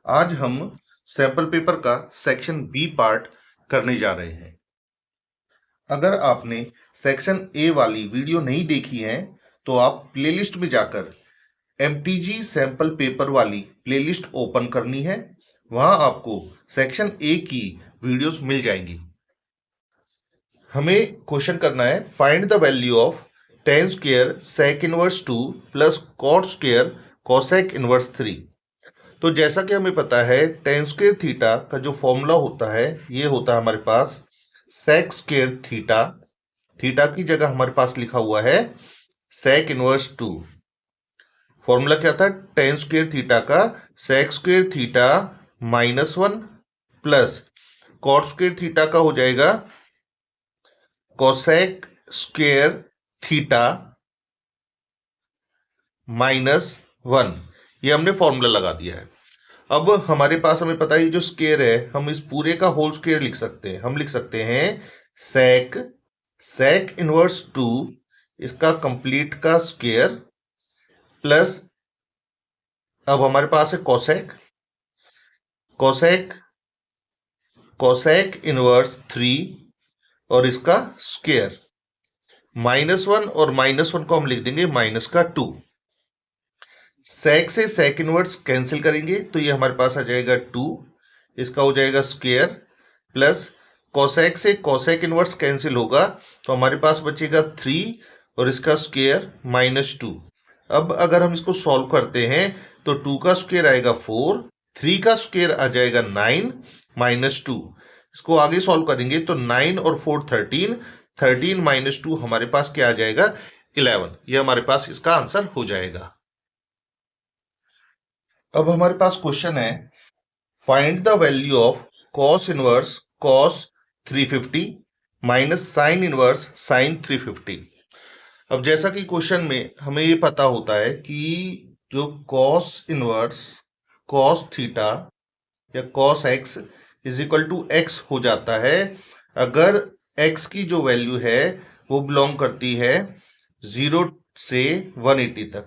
आज हम sample paper का सेक्शन बी पार्ट करने जा रहे हैं। अगर आपने सेक्शन ए वाली वीडियो नहीं देखी है तो आप प्लेलिस्ट में जाकर एमटीजी सैंपल पेपर वाली प्लेलिस्ट ओपन करनी है। वहां आपको सेक्शन ए की वीडियोस मिल जाएंगी। हमें क्वेश्चन करना है, find the value of tan square sec inverse 2 plus cot square cosec inverse 3। तो जैसा कि हमें पता है tan स्क्वायर थीटा का जो फॉर्मूला होता है ये होता है हमारे पास sec स्क्वायर थीटा। थीटा की जगह हमारे पास लिखा हुआ है sec इनवर्स 2। फॉर्मूला क्या था? tan स्क्वायर थीटा का sec square theta -1 plus cot square theta का हो जाएगा cosec स्क्वायर थीटा -1। ये हमने फॉर्मूला लगा दिया है। अब हमारे पास हमें पता है जो स्क्वायर है हम इस पूरे का होल स्क्वायर लिख सकते हैं। हम लिख सकते हैं sec इनवर्स 2 इसका कंप्लीट का स्क्वायर प्लस अब हमारे पास है cosec इनवर्स 3 और इसका स्क्वायर -1 और -1 को हम लिख देंगे -2। sec से sec इनवर्स कैंसिल करेंगे तो ये हमारे पास आ जाएगा 2, इसका हो जाएगा स्क्वायर प्लस cosec से cosec इनवर्स कैंसिल होगा तो हमारे पास बचेगा 3 और इसका स्क्वायर -2। अब अगर हम इसको सॉल्व करते हैं तो 2 का स्क्वायर आएगा 4, 3 का स्क्वायर आ जाएगा 9 -2। इसको आगे सॉल्व करेंगे तो 9 और 4 13, 13 -2 हमारे पास क्या आ जाएगा 11। ये हमारे पास इसका आंसर हो जाएगा। अब हमारे पास क्वेश्चन है, find the value of cos inverse cos 350 minus sin inverse sin 350। अब जैसा कि क्वेश्चन में हमें ये पता होता है कि जो cos इनवर्स cos थीटा या cos x is equal to x हो जाता है अगर x की जो वैल्यू है वो बिलोंग करती है 0 से 180 तक,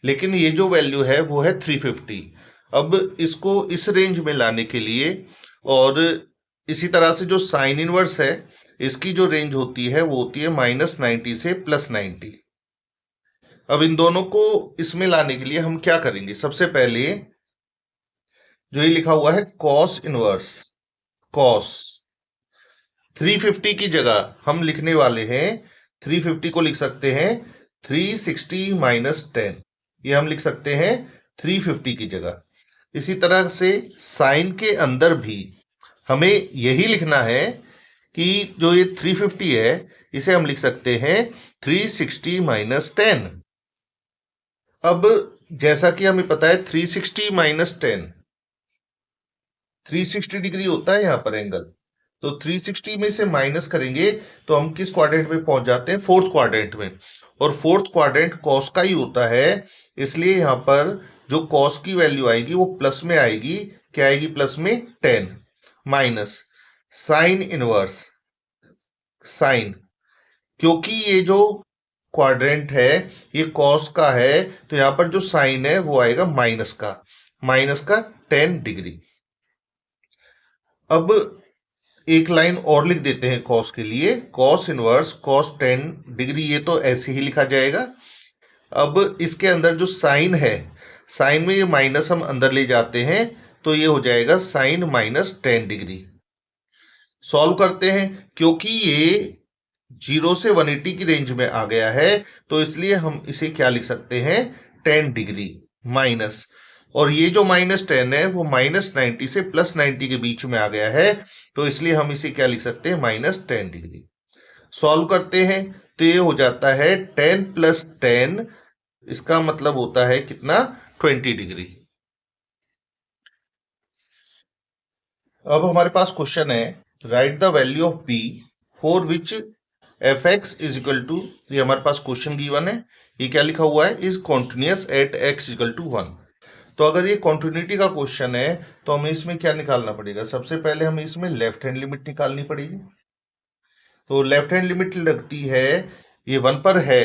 लेकिन ये जो वैल्यू है वो है 350। अब इसको इस रेंज में लाने के लिए और इसी तरह से जो साइन इनवर्स है इसकी जो रेंज होती है वो होती है -90 से +90। अब इन दोनों को इसमें लाने के लिए हम क्या करेंगे? सबसे पहले जो ये लिखा हुआ है cos इनवर्स cos 350 की जगह हम लिखने वाले हैं 350 को लिख सकते हैं 360 - 10। ये हम लिख सकते हैं 350 की जगह। इसी तरह से साइन के अंदर भी हमें यही लिखना है कि जो ये 350 है इसे हम लिख सकते हैं 360 - 10। अब जैसा कि हमें पता है 360 - 10 360 डिग्री होता है यहाँ पर एंगल, तो 360 में से माइनस करेंगे तो हम किस क्वाड्रेंट में पहुंच जाते हैं? फोर्थ क्वाड्रेंट में। और फोर्थ क्वाड्रेंट कॉस का ही होता है, इसलिए यहाँ पर जो कॉस की वैल्यू आएगी वो प्लस में आएगी। क्या आएगी प्लस में? 10 माइनस साइन इनवर्स साइन, क्योंकि ये जो क्वाड्रेंट है ये कॉस का है तो यहाँ पर जो साइन है वो आएगा माइनस का 10 डिग्री। अब एक लाइन और लिख देते हैं कॉस के लिए, कॉस इनवर्स कॉस 10 डिग्री, ये तो ऐसे ही लिखा जाएगा। अब इसके अंदर जो साइन है, साइन में ये माइनस हम अंदर ले जाते हैं तो ये हो जाएगा साइन -10 डिग्री। सॉल्व करते हैं, क्योंकि ये 0 से 180 की रेंज में आ गया है तो इसलिए हम इसे क्या लिख सकते हैं? 10 डिग्री माइनस, और ये जो -10 है वो -90 से +90 के बीच में आ गया है तो इसलिए हम इसे क्या लिख सकते हैं? -10 डिग्री। सॉल्व करते हैं तो ये हो जाता है 10 + 10, इसका मतलब होता है कितना? 20 डिग्री। अब हमारे पास क्वेश्चन है, write the value of b for which fx is equal to, ये हमारे पास क्वेश्चन गिवन है, ये क्या लिखा हुआ है? Is continuous at x equal to 1। तो अगर ये कॉन्टिन्यूटी का क्वेश्चन है तो हमें इसमें क्या निकालना पड़ेगा? सबसे पहले हमें इसमें लेफ्ट हैंड लिमिट निकालनी पड़ेगी। तो लेफ्ट हैंड लिमिट लगती है, ये 1 पर है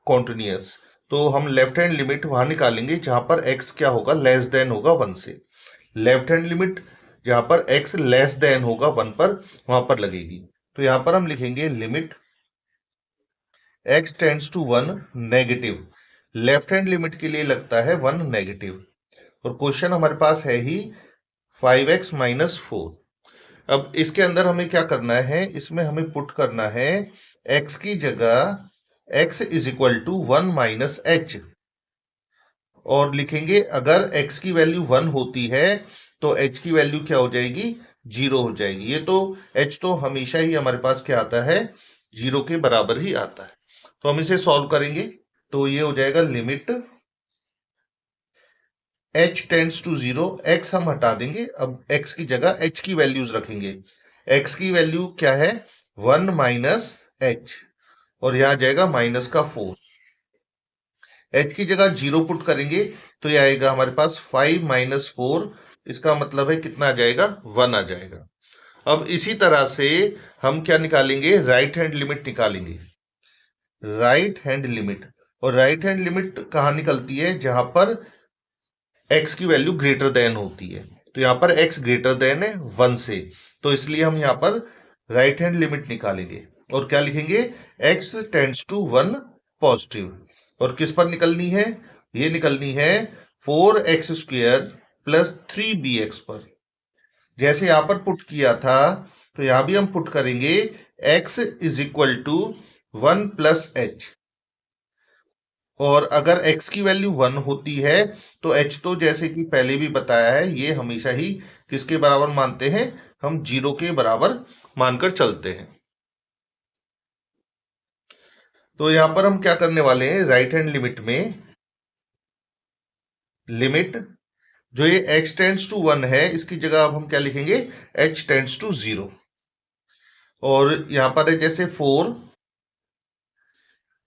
कॉन्टिन्यूअस, तो हम लेफ्ट हैंड लिमिट वहां निकालेंगे जहां पर x क्या होगा? लेस देन होगा 1 से। लेफ्ट हैंड लिमिट जहां पर x लेस देन होगा 1 पर, वहां पर लगेगी। तो यहां पर हम लिखेंगे limit x tends to 1 negative, left hand limit के लिए लगता है 1 नेगेटिव, और क्वेश्चन हमारे पास है ही 5x माइनस 4। अब इसके अंदर हमें क्या करना है, इसमें हमें पुट करना है x की जगह x is equal to 1 minus h, और लिखेंगे अगर x की वैल्यू 1 होती है तो h की वैल्यू क्या हो जाएगी, 0 हो जाएगी। ये तो h तो हमेशा ही हमारे पास क्या आता है, 0 के बराबर ही आता है। तो हम इसे सॉल्व करेंगे तो ये हो जाएगा limit h tends to 0, x हम हटा देंगे, अब x की जगह h की वैल्यूज रखेंगे। x की वैल्यू क्या है, 1 माइनस h, और यहां जाएगा माइनस का 4। h की जगह 0 पुट करेंगे तो ये आएगा हमारे पास 5 माइनस 4, इसका मतलब है कितना आ जाएगा, 1 आ जाएगा। अब इसी तरह से हम क्या निकालेंगे, राइट हैंड लिमिट निकालेंगे। राइट हैंड लिमिट, और राइट हैंड लिमिट कहां निकलती है, जहां पर x की वैल्यू ग्रेटर देन होती है। तो यहां पर x ग्रेटर देन है 1 से, तो इसलिए हम यहां पर राइट हैंड लिमिट निकालेंगे और क्या लिखेंगे, x टेंड्स टू 1 पॉजिटिव, और किस पर निकलनी है, ये निकलनी है 4x स्क्वायर प्लस 3bx पर। जैसे यहां पर पुट किया था तो यहां भी हम पुट करेंगे x is equal to 1 plus h, और अगर x की वैल्यू 1 होती है तो h तो जैसे कि पहले भी बताया है, ये हमेशा ही किसके बराबर मानते हैं, हम 0 के बराबर मानकर चलते हैं। तो यहां पर हम क्या करने वाले हैं, राइट हैंड लिमिट में लिमिट जो ये x टेंड्स टू 1 है, इसकी जगह अब हम क्या लिखेंगे, h टेंड्स टू 0, और यहां पर है जैसे 4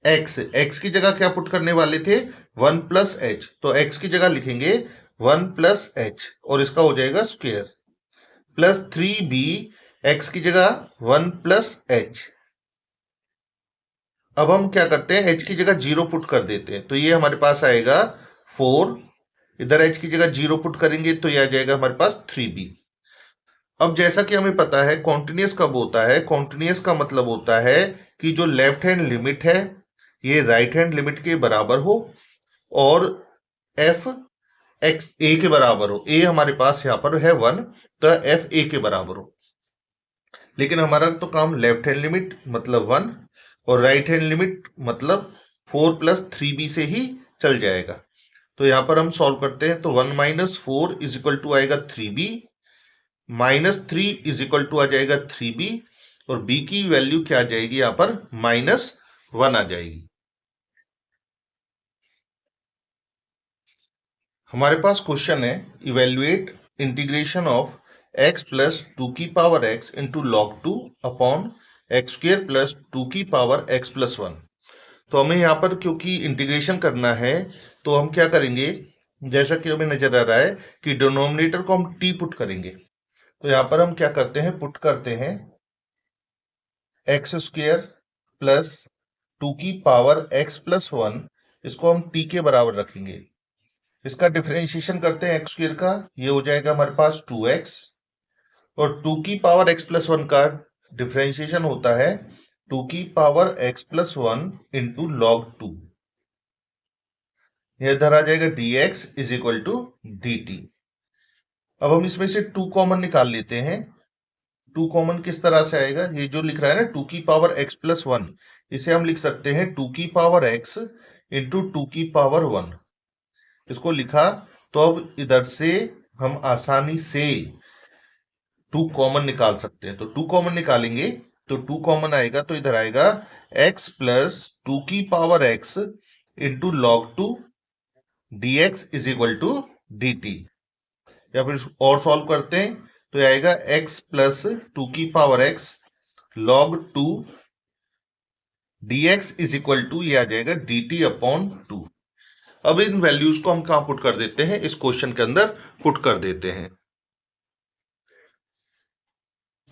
x की जगह क्या पुट करने वाले थे, 1 प्लस एच, तो x की जगह लिखेंगे 1 प्लस एच, और इसका हो जाएगा स्क्वायर, प्लस 3b, x की जगह 1 प्लस एच। अब हम क्या करते हैं, h की जगह 0 पुट कर देते हैं, तो ये हमारे पास आएगा 4, इधर h की जगह 0 पुट करेंगे तो ये आ जाएगा हमारे पास 3b। अब जैसा कि हमें पता है कॉन्टिन्यूअस कब होता है, कॉन्टिन्यूअस का मतलब होता है कि जो लेफ्ट हैंड लिमिट है ये राइट हैंड लिमिट के बराबर हो, और f x a के बराबर हो। a हमारे पास यहाँ पर है 1, तो f a के बराबर हो, लेकिन हमारा तो काम लेफ्ट हैंड लिमिट मतलब 1 और राइट हैंड लिमिट मतलब 4 प्लस 3b से ही चल जाएगा। तो यहां पर हम सॉल्व करते हैं तो 1 माइनस 4 इज इक्वल टू आएगा 3b, minus 3 is equal to आ जाएगा 3b, और b की वैल्यू क्या आ जाएगी, यहां पर -1 आ जाएगी। हमारे पास क्वेश्चन है evaluate integration of x plus 2 की power x into log 2 upon x square plus 2 की पावर x प्लस 1। तो हमें यहाँ पर क्योंकि इंटीग्रेशन करना है तो हम क्या करेंगे, जैसा कि हमें नजर आ रहा है कि डिनोमिनेटर को हम t पुट करेंगे, तो यहाँ पर हम क्या करते हैं, पुट करते हैं एक्स स्क्वेयर प्लस 2 की पावर x प्लस 1, इसको हम t के बराबर रखेंगे। इसका डिफरेंशिएशन करते हैं एक्स स्क्वेयर का, ये हो जाएगा हमारे पास 2x, और 2 की पावर x प्लस 1 का डिफरेंशिएशन होता है 2 की power x plus 1 into log 2, यह इधर आ जाएगा dx is equal to dt। अब हम इसमें से 2 कॉमन निकाल लेते हैं। 2 कॉमन किस तरह से आएगा, ये जो लिख रहा है ना 2 की पावर x प्लस 1, इसे हम लिख सकते हैं 2 की पावर x इंटू 2 की पावर 1, इसको लिखा। तो अब इधर से हम आसानी से 2 कॉमन निकाल सकते हैं, तो 2 कॉमन निकालेंगे तो 2 कॉमन आएगा तो इधर आएगा x प्लस 2 की power x into log 2 dx is equal to dt, या फिर और सॉल्व करते हैं तो ये आएगा x प्लस 2 की power x log 2 dx is equal to, ये आ जाएगा dt अपॉन 2। अब इन वैल्यूज को हम कहां पुट कर देते हैं, इस क्वेश्चन के अंदर पुट कर देते हैं।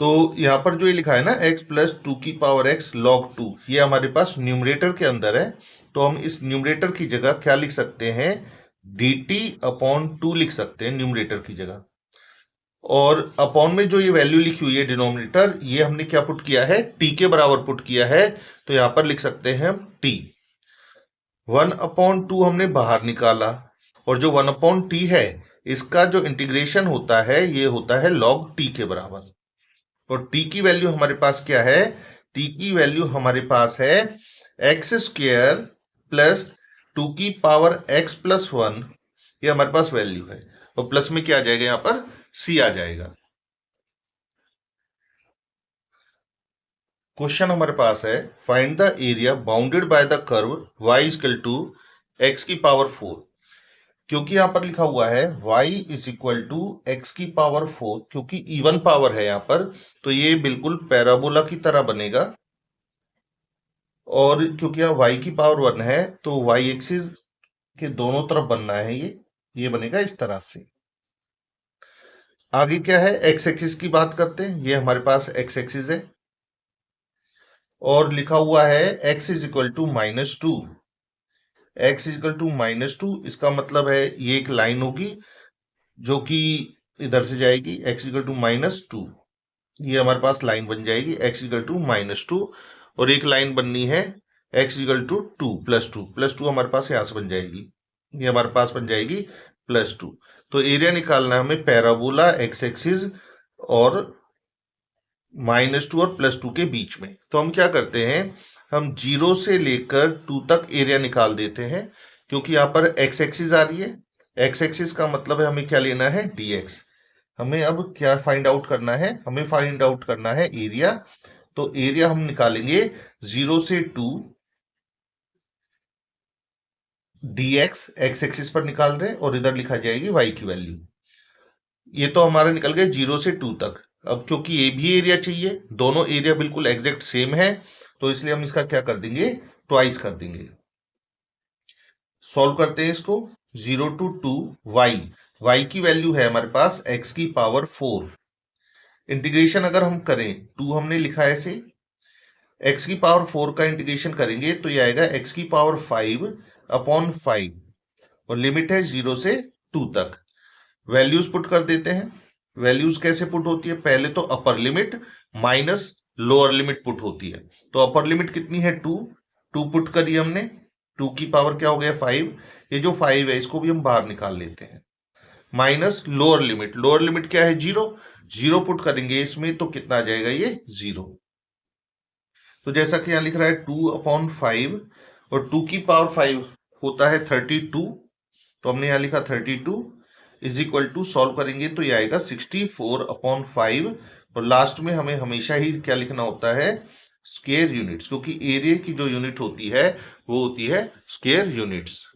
तो यहां पर जो ये लिखा है ना x प्लस 2 की पावर x log 2, ये हमारे पास न्यूमरेटर के अंदर है, तो हम इस न्यूमरेटर की जगह क्या लिख सकते हैं, dt अपॉन 2 लिख सकते हैं न्यूमरेटर की जगह। और अपॉन में जो ये वैल्यू लिखी हुई है डिनोमिनेटर, ये हमने क्या पुट किया है, टी के बराबर पुट किया है। तो यहां पर लिख सकते हैं हम टी। 1/2 हमने बाहर निकाला, और जो 1/t है इसका जो इंटीग्रेशन होता है ये होता है log t के बराबर। और t की वैल्यू हमारे पास क्या है, t की वैल्यू हमारे पास है x square plus 2 x plus 1, ये हमारे पास वैल्यू है। और प्लस में क्या आ जाएगा, यहां पर c आ जाएगा। क्वेश्चन हमारे पास है find the area bounded by the curve y equal to x⁴। क्योंकि यहां पर लिखा हुआ है y is equal to x⁴, क्योंकि इवन पावर है यहां पर, तो ये बिल्कुल पैराबोला की तरह बनेगा। और क्योंकि यहाँ y की पावर 1 है तो y एक्सिस के दोनों तरफ बनना है, ये बनेगा इस तरह से। आगे क्या है, x एक्सिस की बात करते हैं। ये हमारे पास x एक्सिस है और लिखा हुआ है x is equal to -2। x is equal to -2, इसका मतलब है ये एक लाइन होगी जो कि इधर से जाएगी, x इक्वल टू -2। ये हमारे पास लाइन बन जाएगी x इक्वल टू -2, और एक लाइन बननी है x इक्वल टू 2 + 2 हमारे पास यहां से बन जाएगी, ये हमारे पास बन जाएगी +2। तो एरिया निकालना है हमें पैराबोला x एक्सिस और -2 और +2 के बीच में। तो हम क्या करते हैं, हम 0 से लेकर 2 तक एरिया निकाल देते हैं, क्योंकि यहाँ पर x एक्सिस आ रही है। x एक्सिस का मतलब है हमें क्या लेना है, dx। हमें अब क्या फाइंड आउट करना है, हमें फाइंड आउट करना है एरिया। तो एरिया हम निकालेंगे 0 से 2 dx, x एक्सिस पर निकाल रहे हैं, और इधर लिखा जाएगी y की वैल्यू। ये तो हमारा निकल गया 0 से 2 तक। अब क्योंकि ये भी एरिया चाहिए, दोनों एरिया बिल्कुल एग्जैक्ट सेम है, तो इसलिए हम इसका क्या कर देंगे, ट्वाइस कर देंगे। सॉल्व करते हैं इसको। 0 to 2 y की वैल्यू है हमारे पास x⁴। इंटीग्रेशन अगर हम करें, 2 हमने लिखा है ऐसे, x⁴ का इंटीग्रेशन करेंगे तो ये आएगा x⁵/5, और लिमिट है 0 से 2 तक। वैल्यूज पुट कर देते हैं। वैल्यूज कैसे पुट होती है, पहले तो upper limit minus lower limit put होती है। तो अपर लिमिट कितनी है, 2 पुट करी हमने, 2 की पावर क्या हो गया 5। ये जो 5 है इसको भी हम बाहर निकाल लेते हैं, माइनस लोअर लिमिट क्या है 0 पुट करेंगे इसमें तो कितना आ जाएगा, ये 0। तो जैसा कि यहां लिख रहा है 2/5, और 2 की पावर 5 होता है 32, तो हमने यहां लिखा 32 इज इक्वल टू, सॉल्व करेंगे तो ये आएगा 64/5। और लास्ट में हमें हमेशा ही क्या लिखना होता है, स्क्वायर यूनिट्स, क्योंकि एरिया की जो यूनिट होती है वो होती है स्क्वायर यूनिट्स।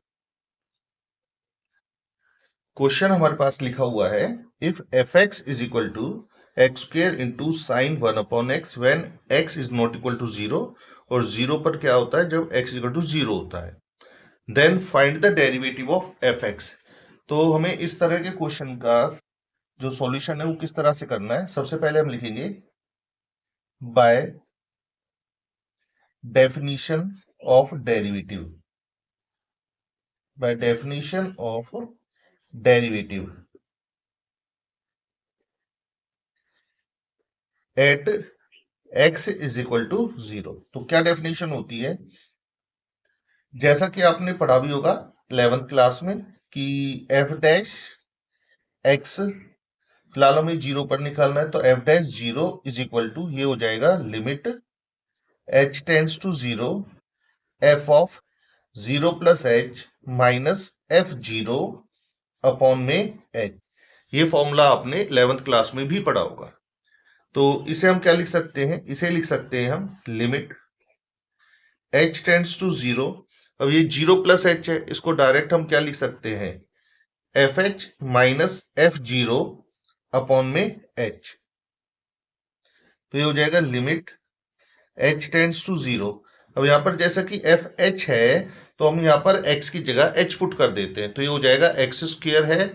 क्वेश्चन हमारे पास लिखा हुआ है if f(x) is equal to x² into sine 1/x when x is not equal to 0, और 0 पर क्या होता है जब x इक्वल टू 0 होता है, then find the derivative of f(x). तो हमें इस तरह के क्वेश्चन का जो सॉल्यूशन है वो किस तरह से करना है। सबसे पहले हम लिखेंगे by definition of derivative, by definition of derivative at x is equal to 0। तो क्या डेफिनेशन होती है, जैसा कि आपने पढ़ा भी होगा 11th क्लास में कि f' x, फिलहाल हमें 0 पर निकालना है, तो f'(0) इज इक्वल टू, ये हो जाएगा limit h tends to 0 f of 0 plus h minus f0 upon में h। ये फॉर्मूला आपने 11th क्लास में भी पढ़ा होगा। तो इसे हम क्या लिख सकते हैं, इसे लिख सकते हैं हम लिमिट h टेंड्स टू 0। अब ये 0 प्लस h है, इसको डायरेक्ट हम क्या लिख सकते हैं, fh माइनस f0 अपॉन में h। तो ये हो जाएगा लिमिट h टेंड्स टू 0। अब यहां पर जैसा कि fh है तो हम यहां पर x की जगह h पुट कर देते हैं, तो ये हो जाएगा x² है,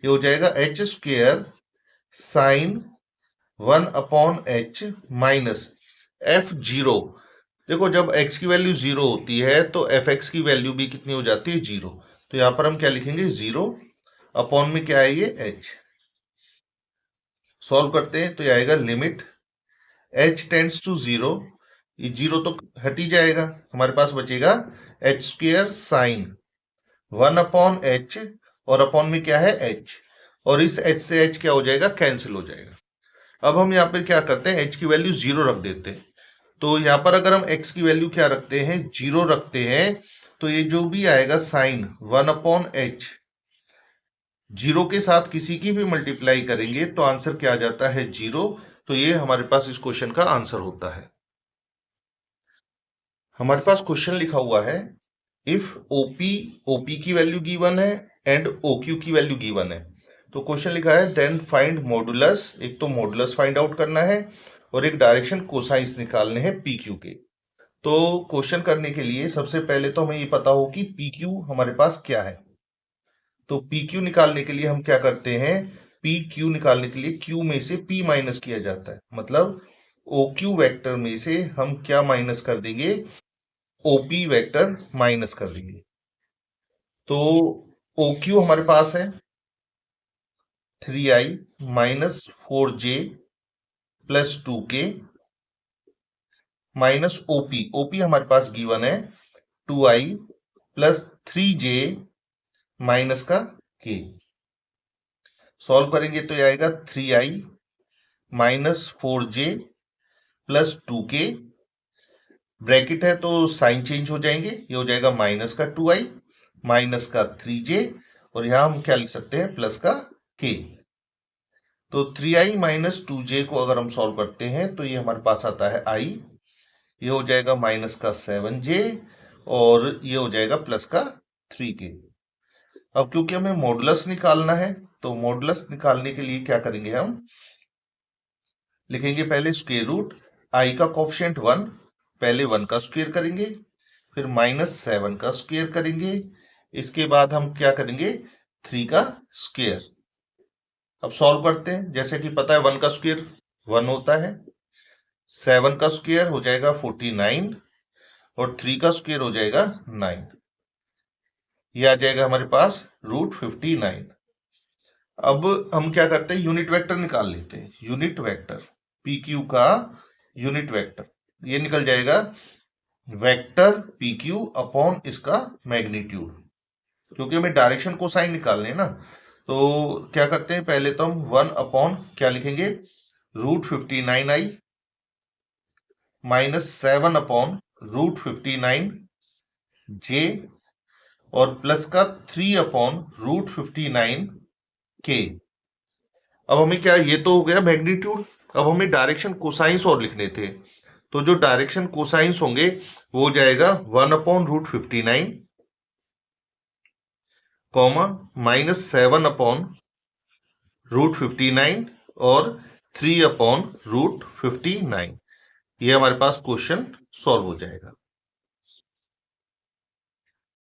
ये हो जाएगा h² sign 1/h minus f0। देखो जब x की वैल्यू 0 होती है तो fx की वैल्यू भी कितनी हो जाती है 0। तो यहां पर हम क्या लिखेंगे 0 अपॉन में क्या है ये h। सॉल्व करते हैं तो ये आएगा लिमिट h टेंड्स टू 0, ये 0 तो हट ही जाएगा, हमारे पास बचेगा h स्क्वायर साइन 1/h, और अपॉन में क्या है h, और इस h से h क्या हो जाएगा, कैंसिल हो जाएगा। अब हम यहाँ पर क्या करते हैं, h की वैल्यू 0 रख देते हैं। तो यहाँ पर अगर हम x की वैल्यू क्या रखते हैं, 0 रखते हैं, तो ये जो भी आएगा साइन 1/h, 0 के साथ किसी की भी मल्टीप्लाई करेंगे तो आंसर क्या आ जाता है, 0। तो ये हमारे पास इस क्वेश्चन का आंसर होता है। हमारे पास क्वेश्चन लिखा हुआ है, इफ ओपी की वैल्यू गिवन है एंड ओक्यू की वैल्यू गिवन है। तो क्वेश्चन लिखा है देन फाइंड मॉडुलस, एक तो मॉडुलस फाइंड आउट करना है और एक डायरेक्शन कोसाइंस निकालने हैं पी क्यू के। तो क्वेश्चन करने के लिए सबसे पहले तो हमें ये पता हो कि पी क्यू हमारे पास क्या है। तो पी क्यू निकालने के लिए हम क्या करते हैं, पी क्यू निकालने के लिए क्यू में से पी माइनस किया जाता है, मतलब ओ क्यू वैक्टर में से हम क्या माइनस कर देंगे, ओपी वेक्टर माइनस कर देंगे। तो ओ क्यू हमारे पास है 3i minus 4j plus 2k minus OP हमारे पास गिवन है 2i प्लस 3j माइनस का k। सॉल्व करेंगे तो ये आएगा 3i minus 4j plus 2k, bracket है तो साइन चेंज हो जाएंगे, ये हो जाएगा माइनस का 2i माइनस का 3j, और यहां हम क्या लिख सकते हैं, प्लस का k। तो 3i माइनस 2j को अगर हम सॉल्व करते हैं तो ये हमारे पास आता है i, ये हो जाएगा माइनस का 7j, और ये हो जाएगा प्लस का 3k। अब क्योंकि हमें मॉडुलस निकालना है तो मॉडुलस निकालने के लिए क्या करेंगे, हम लिखेंगे पहले स्क्वायर रूट, i का कोफिशिएंट 1, पहले 1 का स्क्वायर करेंगे, फिर माइनस 7 का स्क्वायर करेंगे, इसके बाद हम क्या करेंगे, 3 का स्क्वायर। अब सॉल्व करते हैं, जैसे कि पता है 1 का स्क्वायर 1 होता है, 7 का स्क्वायर हो जाएगा 49, और 3 का स्क्वायर हो जाएगा 9, ये आ जाएगा हमारे पास √59। अब हम क्या करते हैं, यूनिट वेक्टर निकाल लेते हैं। यूनिट वेक्टर पी क्यू का यूनिट वेक्टर, ये निकल जाएगा वेक्टर पी क्यू अपॉन इसका मैग्नीट्यूड, क्योंकि हमें डायरेक्शन कोसाइन निकालने हैं ना। तो क्या करते हैं, पहले तो हम 1 अपॉन क्या लिखेंगे, √59i माइनस 7 अपॉन √59j, और प्लस का 3 अपॉन √59k। अब हमें क्या, ये तो हो गया मैग्नीट्यूड, अब हमें डायरेक्शन कोसाइंस और लिखने थे। तो जो डायरेक्शन कोसाइंस होंगे वो हो जाएगा 1 अपॉन √59 कॉमा माइनस 7 अपॉन √59 और 3 अपॉन √59। ये हमारे पास क्वेश्चन सॉल्व हो जाएगा।